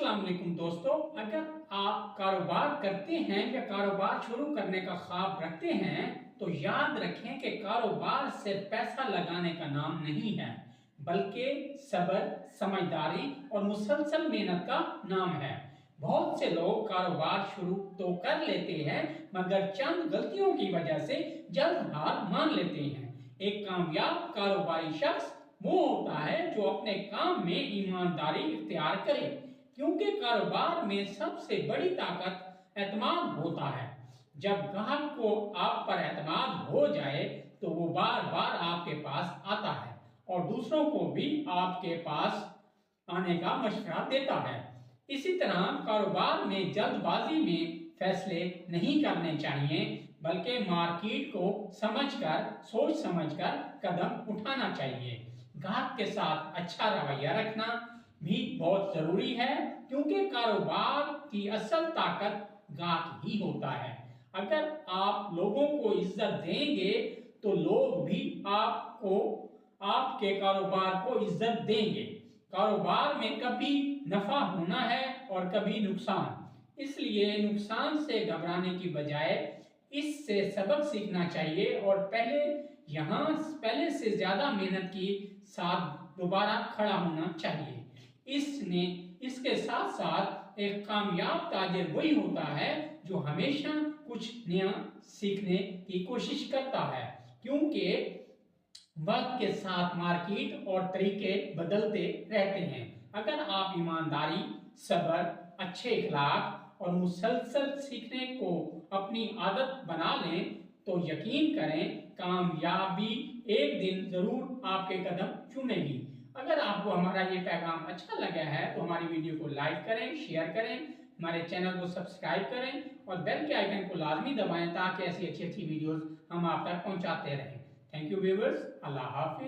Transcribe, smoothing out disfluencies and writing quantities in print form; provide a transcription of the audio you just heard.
السلام علیکم دوستو، اگر آپ کاروبار کرتے ہیں یا کاروبار شروع کرنے کا خواب رکھتے ہیں تو یاد رکھیں کہ کاروبار صرف پیسہ لگانے کا نام نہیں ہے بلکہ صبر، سمجھداری اور مسلسل محنت کا نام ہے۔ بہت سے لوگ کاروبار شروع تو کر لیتے ہیں مگر چند غلطیوں کی وجہ سے جلد ہار مان لیتے ہیں۔ ایک کامیاب کاروباری شخص وہ ہوتا ہے جو اپنے کام میں ایمانداری اختیار کرے، کیونکہ کاروبار میں سب سے بڑی طاقت اعتماد ہوتا ہے۔ جب گاہک کو آپ پر اعتماد ہو جائے تو وہ بار بار آپ کے پاس آتا ہے اور دوسروں کو بھی آپ کے پاس آنے کا مشورہ دیتا ہے۔ اسی طرح کاروبار میں جلد بازی میں فیصلے نہیں کرنے چاہیے بلکہ مارکیٹ کو سوچ سمجھ کر قدم اٹھانا چاہیے۔ گاہک کے ساتھ اچھا رویہ رکھنا بھی بہت ضروری ہے، کیونکہ کاروبار کی اصل طاقت گاہک ہی ہوتا ہے۔ اگر آپ لوگوں کو عزت دیں گے تو لوگ بھی آپ کے کاروبار کو عزت دیں گے۔ کاروبار میں کبھی نفع ہونا ہے اور کبھی نقصان، اس لیے نقصان سے گھبرانے کی بجائے اس سے سبق سیکھنا چاہیے اور پہلے سے زیادہ محنت کے ساتھ دوبارہ کھڑا ہونا چاہیے۔ اس کے ساتھ ساتھ ایک کامیاب تاجر وہی ہوتا ہے جو ہمیشہ کچھ نیا سیکھنے کی کوشش کرتا ہے، کیونکہ وقت کے ساتھ مارکیٹ اور طریقے بدلتے رہتے ہیں۔ اگر آپ ایمانداری، صبر، اچھے اخلاق اور مسلسل سیکھنے کو اپنی عادت بنا لیں تو یقین کریں کامیابی ایک دن ضرور آپ کے قدم چومے گی۔ اگر آپ کو ہمارا یہ پیغام اچھا لگا ہے تو ہماری ویڈیو کو لائک کریں، شیئر کریں، ہمارے چینل کو سبسکرائب کریں اور بیل کے آئیکن کو لازمی دبائیں تاکہ ایسی اچھی ویڈیوز ہم آپ تک پہنچاتے رہیں۔ تھینک یو ویورز، اللہ حافظ۔